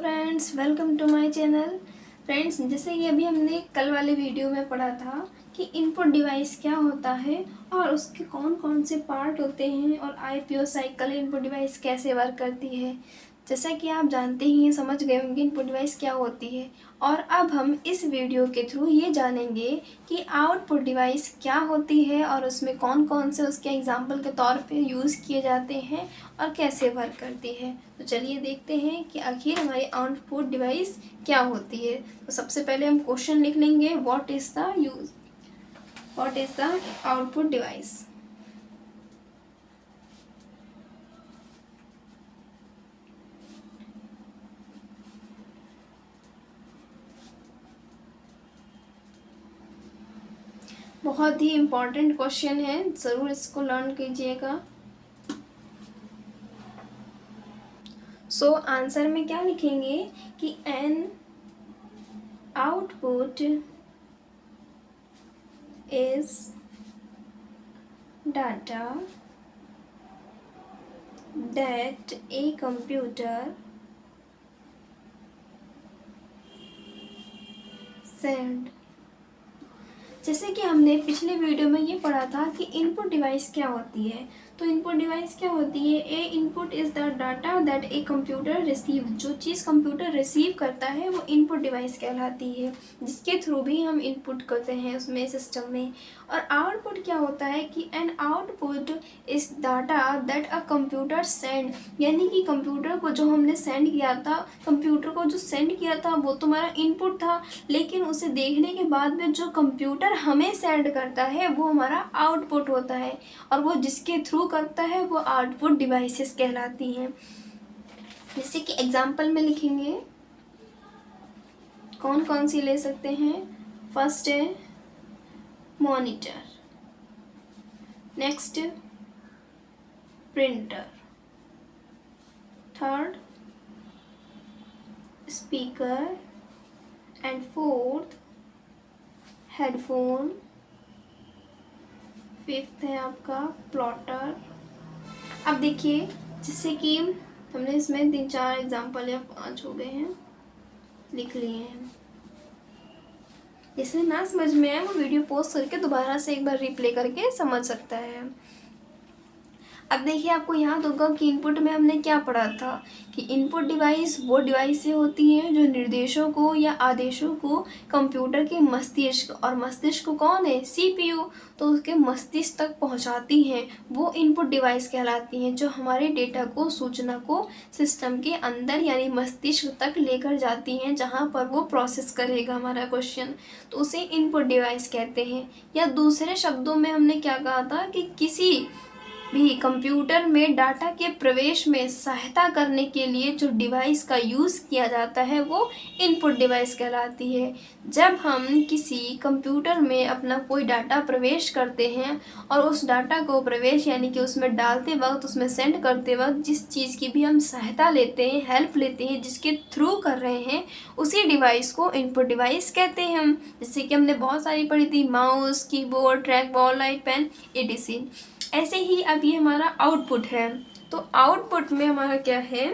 Friends, welcome to my channel. Friends, जैसे कि अभी हमने कल वाले वीडियो में पढ़ा था कि इनपुट डिवाइस क्या होता है और उसके कौन कौन से पार्ट होते हैं और आईपीओ साइकिल इनपुट डिवाइस कैसे वर्क करती है। जैसा कि आप जानते ही समझ गए होंगे इनपुट डिवाइस क्या होती है। और अब हम इस वीडियो के थ्रू ये जानेंगे कि आउटपुट डिवाइस क्या होती है और उसमें कौन कौन से उसके एग्जाम्पल के तौर पे यूज़ किए जाते हैं और कैसे वर्क करती है। तो चलिए देखते हैं कि आखिर हमारी आउटपुट डिवाइस क्या होती है। तो सबसे पहले हम क्वेश्चन लिख लेंगे, what is the output device. बहुत ही इम्पॉर्टेंट क्वेश्चन है, ज़रूर इसको लर्न कीजिएगा। सो आंसर में क्या लिखेंगे कि an output is data that a computer send. जैसे कि हमने पिछले वीडियो में ये पढ़ा था कि इनपुट डिवाइस क्या होती है। तो इनपुट डिवाइस क्या होती है? A input is the data that a computer receive. जो चीज़ कंप्यूटर रिसीव करता है वो इनपुट डिवाइस कहलाती है, जिसके थ्रू भी हम इनपुट करते हैं उसमें सिस्टम में। और आउटपुट क्या होता है कि an output is data that a computer send, यानी कि कंप्यूटर को जो हमने सेंड किया था, कंप्यूटर को जो सेंड किया था वो तो हमारा इनपुट था, लेकिन उसे देखने के बाद में जो कंप्यूटर हमें सेंड करता है वो हमारा आउटपुट होता है। और वो जिसके थ्रू करता है वो आउटपुट डिवाइसेस कहलाती हैं। जैसे कि एग्जांपल में लिखेंगे, कौन कौन सी ले सकते हैं। फर्स्ट है monitor, next printer, third speaker, and fourth headphone, fifth है आपका प्लॉटर। अब देखिए, जैसे कि हमने इसमें 3-4 एग्जाम्पल या 5 हो गए हैं लिख लिए हैं। जिसे ना समझ में आए वो वीडियो पॉज करके दोबारा से एक बार रिप्ले करके समझ सकता है। अब देखिए, आपको याद होगा कि इनपुट में हमने क्या पढ़ा था कि इनपुट डिवाइस वो डिवाइसें होती हैं जो निर्देशों को या आदेशों को कंप्यूटर के मस्तिष्क, और मस्तिष्क कौन है? सीपीयू, तो उसके मस्तिष्क तक पहुंचाती हैं। वो इनपुट डिवाइस कहलाती हैं जो हमारे डेटा को, सूचना को सिस्टम के अंदर यानी मस्तिष्क तक लेकर जाती हैं, जहाँ पर वो प्रोसेस करेगा हमारा क्वेश्चन। तो उसे इनपुट डिवाइस कहते हैं। या दूसरे शब्दों में हमने क्या कहा था कि किसी भी कंप्यूटर में डाटा के प्रवेश में सहायता करने के लिए जो डिवाइस का यूज़ किया जाता है वो इनपुट डिवाइस कहलाती है। जब हम किसी कंप्यूटर में अपना कोई डाटा प्रवेश करते हैं और उस डाटा को प्रवेश यानी कि उसमें डालते वक्त, उसमें सेंड करते वक्त जिस चीज़ की भी हम सहायता लेते हैं, हेल्प लेते हैं, जिसके थ्रू कर रहे हैं, उसी डिवाइस को इनपुट डिवाइस कहते हैं हम। जैसे कि हमने बहुत सारी पढ़ी थी, mouse, keyboard, trackball, light pen, etc। ऐसे ही अब ये हमारा आउटपुट है। तो आउटपुट में हमारा क्या है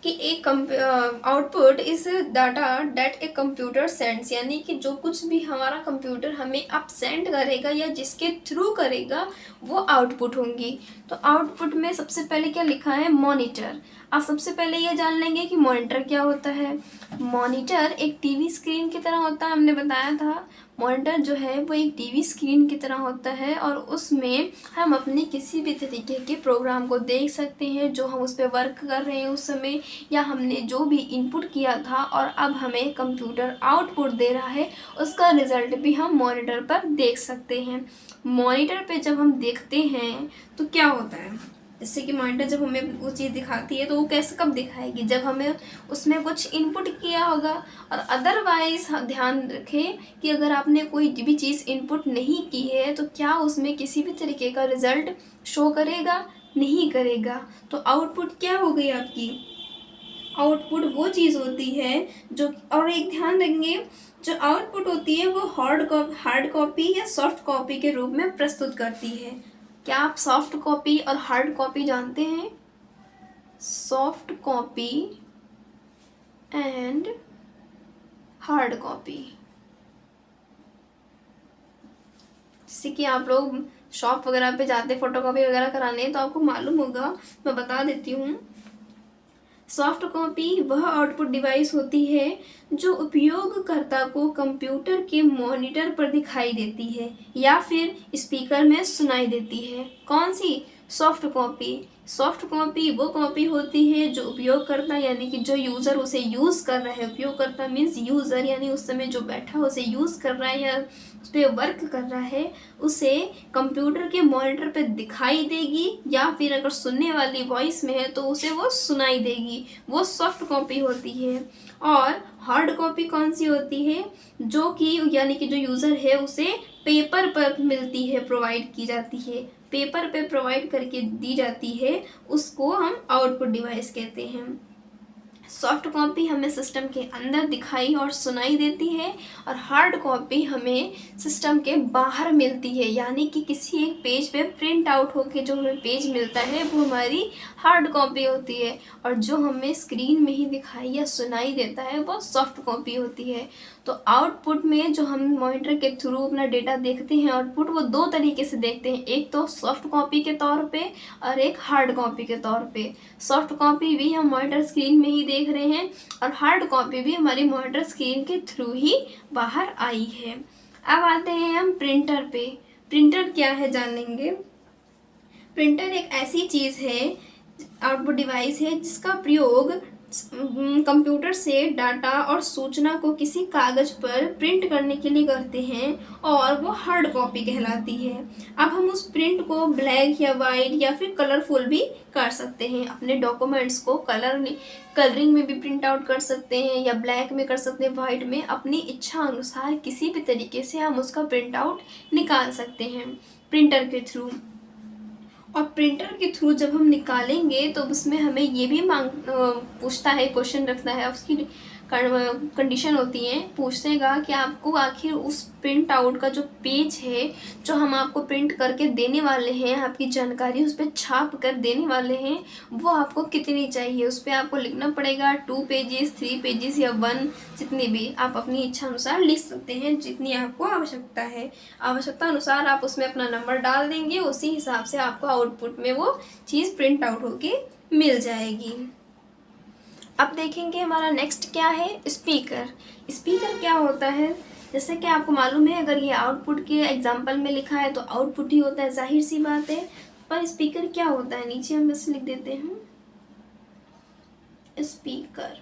कि एक output is data that a computer sends, यानी कि जो कुछ भी हमारा कंप्यूटर हमें अब सेंड करेगा या जिसके थ्रू करेगा वो आउटपुट होंगी। तो आउटपुट में सबसे पहले क्या लिखा है? मॉनिटर। आप सबसे पहले ये जान लेंगे कि मॉनिटर क्या होता है। मॉनिटर एक टीवी स्क्रीन की तरह होता है, हमने बताया था। मॉनिटर जो है वो एक टीवी स्क्रीन की तरह होता है और उसमें हम अपने किसी भी तरीके के प्रोग्राम को देख सकते हैं जो हम उस पर वर्क कर रहे हैं उस समय, या हमने जो भी इनपुट किया था और अब हमें कंप्यूटर आउटपुट दे रहा है, उसका रिजल्ट भी हम मॉनिटर पर देख सकते हैं। मॉनिटर पे जब हम देखते हैं तो क्या होता है, जैसे कि मॉनिटर जब हमें वो चीज़ दिखाती है तो वो कैसे, कब दिखाएगी? जब हमें उसमें कुछ इनपुट किया होगा। और अदरवाइज ध्यान रखें कि अगर आपने कोई भी चीज़ इनपुट नहीं की है तो क्या उसमें किसी भी तरीके का रिजल्ट शो करेगा? नहीं करेगा। तो आउटपुट क्या हो गई आपकी? आउटपुट वो चीज़ होती है जो, और एक ध्यान रखेंगे, जो आउटपुट होती है वो हार्ड कॉपी या सॉफ्ट कॉपी के रूप में प्रस्तुत करती है। क्या आप सॉफ्ट कॉपी और हार्ड कॉपी जानते हैं? Soft copy and hard copy. जैसे कि आप लोग शॉप वगैरह पे जाते फोटोकॉपी वगैरह कराने, तो आपको मालूम होगा, मैं बता देती हूँ। सॉफ्ट कॉपी वह आउटपुट डिवाइस होती है जो उपयोगकर्ता को कंप्यूटर के मॉनिटर पर दिखाई देती है या फिर स्पीकर में सुनाई देती है। कौन सी? Soft copy. सॉफ्ट कॉपी वो कॉपी होती है जो उपयोगकर्ता यानी कि जो यूज़र उसे यूज़ कर रहा है, उपयोगकर्ता मीन्स यूज़र यानी उस समय जो बैठा उसे यूज़ कर रहा है या उस पर वर्क कर रहा है, उसे कंप्यूटर के मॉनिटर पे दिखाई देगी या फिर अगर सुनने वाली वॉइस में है तो उसे वो सुनाई देगी, वो सॉफ्ट कॉपी होती है। और हार्ड कॉपी कौन सी होती है? जो कि यानी कि जो यूज़र है उसे पेपर पर मिलती है, प्रोवाइड की जाती है, पेपर पे प्रोवाइड करके दी जाती है, उसको हम आउटपुट डिवाइस कहते हैं। सॉफ्ट कॉपी हमें सिस्टम के अंदर दिखाई और सुनाई देती है और हार्ड कॉपी हमें सिस्टम के बाहर मिलती है, यानी कि किसी एक पेज पे प्रिंट आउट होके जो हमें पेज मिलता है वो हमारी हार्ड कॉपी होती है, और जो हमें स्क्रीन में ही दिखाई या सुनाई देता है वो सॉफ्ट कॉपी होती है। तो आउटपुट में जो हम मॉनिटर के थ्रू अपना डेटा देखते हैं आउटपुट, वो दो तरीके से देखते हैं, एक तो सॉफ्ट कॉपी के तौर पे और एक हार्ड कॉपी के तौर पे। सॉफ्ट कॉपी भी हम मॉनिटर स्क्रीन में ही देख रहे हैं और हार्ड कॉपी भी हमारी मॉनिटर स्क्रीन के थ्रू ही बाहर आई है। अब आते हैं हम प्रिंटर पे। प्रिंटर क्या है जानेंगे। प्रिंटर एक ऐसी चीज़ है, आउटपुट डिवाइस है, जिसका प्रयोग कंप्यूटर से डाटा और सूचना को किसी कागज पर प्रिंट करने के लिए करते हैं और वो हार्ड कॉपी कहलाती है। अब हम उस प्रिंट को ब्लैक या वाइट या फिर कलरफुल भी कर सकते हैं, अपने डॉक्यूमेंट्स को कलरिंग में भी प्रिंट आउट कर सकते हैं या ब्लैक में कर सकते हैं, वाइट में, अपनी इच्छा अनुसार किसी भी तरीके से हम उसका प्रिंट आउट निकाल सकते हैं प्रिंटर के थ्रू। और प्रिंटर के थ्रू जब हम निकालेंगे तो उसमें हमें ये भी पूछता है, क्वेश्चन रखता है, उसकी कंडीशन होती है, पूछेगा कि आपको आखिर उस प्रिंट आउट का जो पेज है जो हम आपको प्रिंट करके देने वाले हैं, आपकी जानकारी उस पर छाप कर देने वाले हैं, वो आपको कितनी चाहिए। उस पर आपको लिखना पड़ेगा 2 पेजेस, 3 पेजेस या 1, जितनी भी आप अपनी इच्छा अनुसार लिख सकते हैं, जितनी आपको आवश्यकता है। आवश्यकता अनुसार आप उसमें अपना नंबर डाल देंगे, उसी हिसाब से आपको आउटपुट में वो चीज़ प्रिंट आउट होके मिल जाएगी। अब देखेंगे हमारा नेक्स्ट क्या है, स्पीकर। स्पीकर क्या होता है? जैसे कि आपको मालूम है, अगर ये आउटपुट के एग्जांपल में लिखा है तो आउटपुट ही होता है, जाहिर सी बात है। पर स्पीकर क्या होता है, नीचे हम बस लिख देते हैं स्पीकर।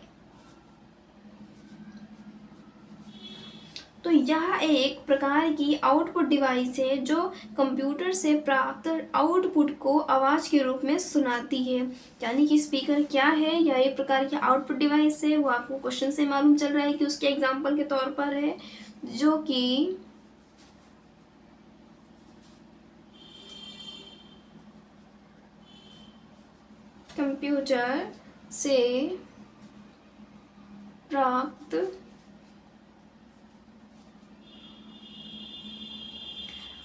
तो यह एक प्रकार की आउटपुट डिवाइस है जो कंप्यूटर से प्राप्त आउटपुट को आवाज़ के रूप में सुनाती है। यानी कि स्पीकर क्या है, यह एक प्रकार की आउटपुट डिवाइस है, वो आपको क्वेश्चन से मालूम चल रहा है कि उसके एग्जाम्पल के तौर पर है, जो कि कंप्यूटर से प्राप्त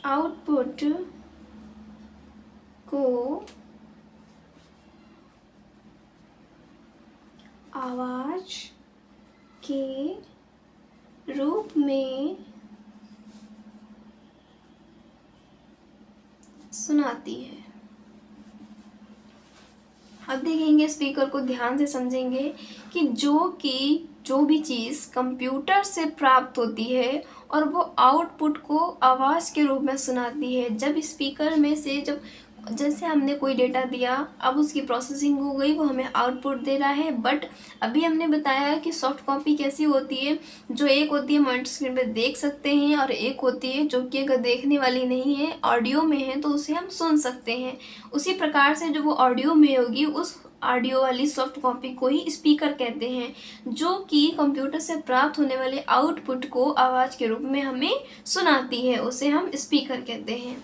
आउटपुट को आवाज के रूप में सुनाती है। अब देखेंगे स्पीकर को ध्यान से समझेंगे कि जो भी चीज़ कंप्यूटर से प्राप्त होती है और वो आउटपुट को आवाज़ के रूप में सुनाती है। जब स्पीकर में से जैसे हमने कोई डेटा दिया, अब उसकी प्रोसेसिंग हो गई, वो हमें आउटपुट दे रहा है। बट अभी हमने बताया कि सॉफ्ट कॉपी कैसी होती है, जो एक होती है मॉनिटर स्क्रीन पे देख सकते हैं और एक होती है जो कि अगर देखने वाली नहीं है, ऑडियो में है, तो उसे हम सुन सकते हैं। उसी प्रकार से जो वो ऑडियो में होगी, उस ऑडियो वाली सॉफ्ट कॉपी को ही स्पीकर कहते हैं, जो कि कंप्यूटर से प्राप्त होने वाले आउटपुट को आवाज़ के रूप में हमें सुनाती है, उसे हम स्पीकर कहते हैं।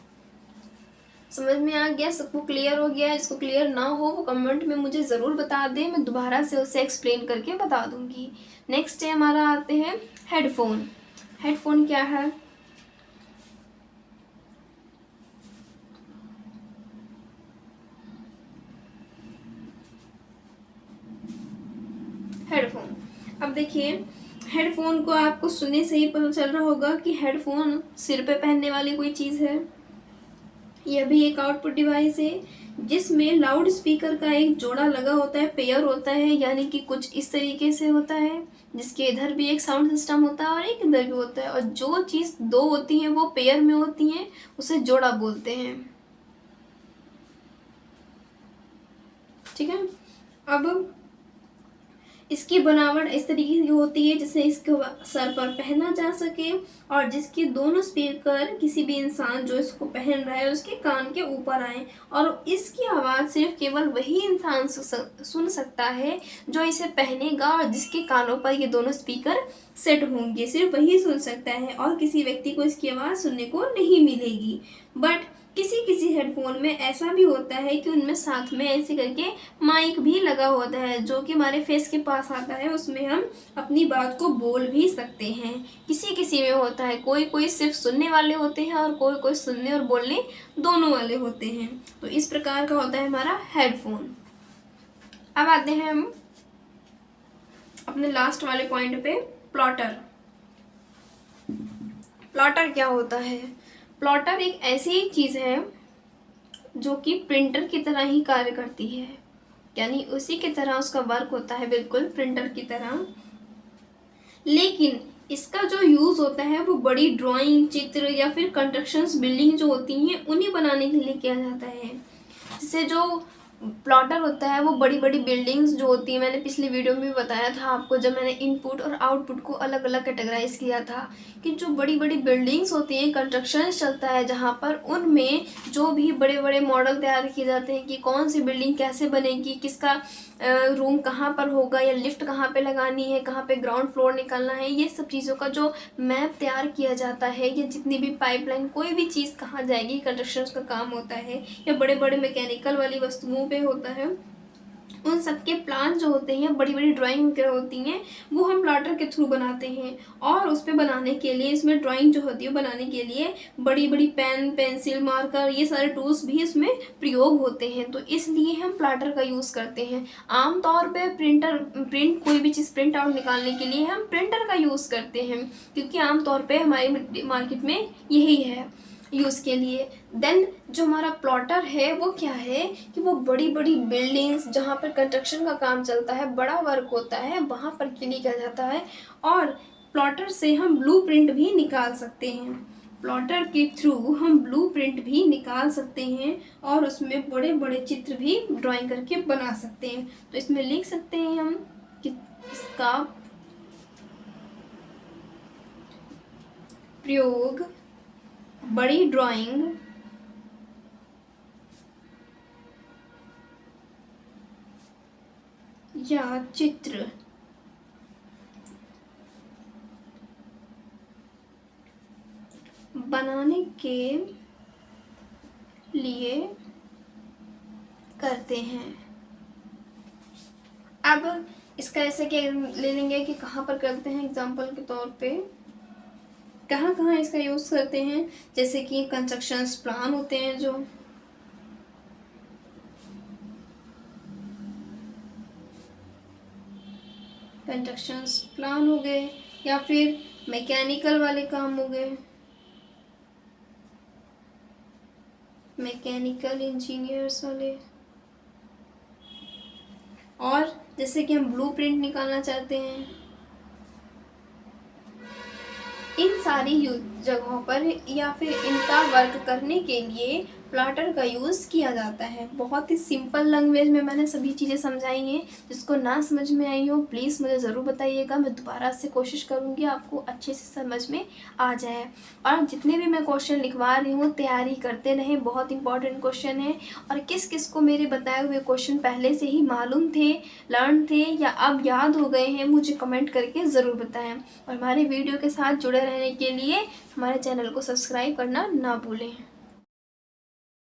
समझ में आ गया? सबको क्लियर हो गया? जिसको क्लियर ना हो वो कमेंट में मुझे ज़रूर बता दें, मैं दोबारा से उसे एक्सप्लेन करके बता दूंगी। नेक्स्ट है हमारा, आते हैं हेडफोन। हेडफोन क्या है? हेडफोन अब देखिए, हेडफोन को आपको सुनने से ही पता चल रहा होगा कि हेडफोन सिर पे पहनने वाली कोई चीज़ है। यह भी एक आउटपुट डिवाइस है जिसमें लाउड स्पीकर का एक जोड़ा लगा होता है, पेयर होता है, यानी कि कुछ इस तरीके से होता है, जिसके इधर भी एक साउंड सिस्टम होता है और एक इधर भी होता है, और जो चीज़ दो होती हैं वो पेयर में होती हैं, उसे जोड़ा बोलते हैं। ठीक है। अब इसकी बनावट इस तरीके की होती है जिससे इसको सर पर पहना जा सके और जिसके दोनों स्पीकर किसी भी इंसान जो इसको पहन रहा है उसके कान के ऊपर आए, और इसकी आवाज़ सिर्फ केवल वही इंसान सुन सकता है जो इसे पहनेगा और जिसके कानों पर ये दोनों स्पीकर सेट होंगे, सिर्फ वही सुन सकता है और किसी व्यक्ति को इसकी आवाज़ सुनने को नहीं मिलेगी। बट किसी किसी हेडफोन में ऐसा भी होता है कि उनमें साथ में ऐसे करके माइक भी लगा होता है जो कि हमारे फेस के पास आता है, उसमें हम अपनी बात को बोल भी सकते हैं। किसी किसी में होता है, कोई कोई सिर्फ सुनने वाले होते हैं और कोई कोई सुनने और बोलने दोनों वाले होते हैं। तो इस प्रकार का होता है हमारा हेडफोन। अब आते हैं हम अपने लास्ट वाले पॉइंट पे, प्लॉटर। प्लॉटर क्या होता है? प्लॉटर एक ऐसी चीज़ है जो कि प्रिंटर की तरह ही कार्य करती है, यानी उसी की तरह उसका वर्क होता है, बिल्कुल प्रिंटर की तरह। लेकिन इसका जो यूज़ होता है वो बड़ी ड्राइंग, चित्र या फिर कंस्ट्रक्शंस, बिल्डिंग जो होती हैं उन्हें बनाने के लिए किया जाता है। जिससे जो प्लॉटर होता है वो बड़ी बड़ी बिल्डिंग्स जो होती है, मैंने पिछली वीडियो में भी बताया था आपको जब मैंने इनपुट और आउटपुट को अलग अलग कैटेगराइज किया था, कि जो बड़ी बड़ी बिल्डिंग्स होती हैं, कंस्ट्रक्शन चलता है जहाँ पर उनमें जो भी बड़े बड़े मॉडल तैयार किए जाते हैं कि कौन सी बिल्डिंग कैसे बनेगी, किसका रूम कहाँ पर होगा, या लिफ्ट कहाँ पे लगानी है, कहाँ पे ग्राउंड फ्लोर निकालना है, ये सब चीज़ों का जो मैप तैयार किया जाता है, या जितनी भी पाइपलाइन, कोई भी चीज़ कहाँ जाएगी, कंस्ट्रक्शन का काम होता है, या बड़े बड़े मैकेनिकल वाली वस्तुओं पे होता है, उन सब के प्लान जो होते हैं, बड़ी बड़ी ड्राइंग वगैरह होती हैं, वो हम प्लॉटर के थ्रू बनाते हैं। और उस पर बनाने के लिए, इसमें ड्राइंग जो होती है बनाने के लिए बड़ी बड़ी पेन, पेंसिल, मार्कर, ये सारे टूल्स भी इसमें प्रयोग होते हैं। तो इसलिए हम प्लॉटर का यूज़ करते हैं। आमतौर पे प्रिंट कोई भी चीज़ प्रिंट आउट निकालने के लिए हम प्रिंटर का यूज़ करते हैं, क्योंकि आमतौर पर हमारी मार्केट में यही है यूज़ के लिए। देन जो हमारा प्लॉटर है वो क्या है कि वो बड़ी बड़ी बिल्डिंग्स जहाँ पर कंस्ट्रक्शन का काम चलता है, बड़ा वर्क होता है, वहाँ पर के लिए किया जाता है। और प्लॉटर से हम ब्लूप्रिंट भी निकाल सकते हैं। प्लॉटर के थ्रू हम ब्लूप्रिंट भी निकाल सकते हैं और उसमें बड़े बड़े चित्र भी ड्राइंग करके बना सकते हैं। तो इसमें लिख सकते हैं हम कि इसका प्रयोग बड़ी ड्राइंग या चित्र बनाने के लिए करते हैं। अब इसका ऐसे क्या ले लेंगे कि कहाँ पर करते हैं, एग्जाम्पल के तौर पे कहाँ कहाँ इसका यूज़ करते हैं, जैसे कि कंस्ट्रक्शंस प्लान होते हैं, जो कंस्ट्रक्शंस प्लान हो गए, या फिर मैकेनिकल वाले काम हो गए, मैकेनिकल इंजीनियर्स वाले। और जैसे कि हम ब्लूप्रिंट निकालना चाहते हैं, इन सारी जगहों पर या फिर इनका वर्क करने के लिए प्लॉटर का यूज़ किया जाता है। बहुत ही सिंपल लैंग्वेज में मैंने सभी चीज़ें समझाई हैं। जिसको ना समझ में आई हो प्लीज़ मुझे ज़रूर बताइएगा, मैं दोबारा से कोशिश करूँगी आपको अच्छे से समझ में आ जाए। और जितने भी मैं क्वेश्चन लिखवा रही हूँ तैयारी करते रहें, बहुत इंपॉर्टेंट क्वेश्चन है। और किस किस को मेरे बताए हुए क्वेश्चन पहले से ही मालूम थे, लर्न थे, या अब याद हो गए हैं, मुझे कमेंट करके ज़रूर बताएं। और हमारे वीडियो के साथ जुड़े रहने के लिए हमारे चैनल को सब्सक्राइब करना ना भूलें।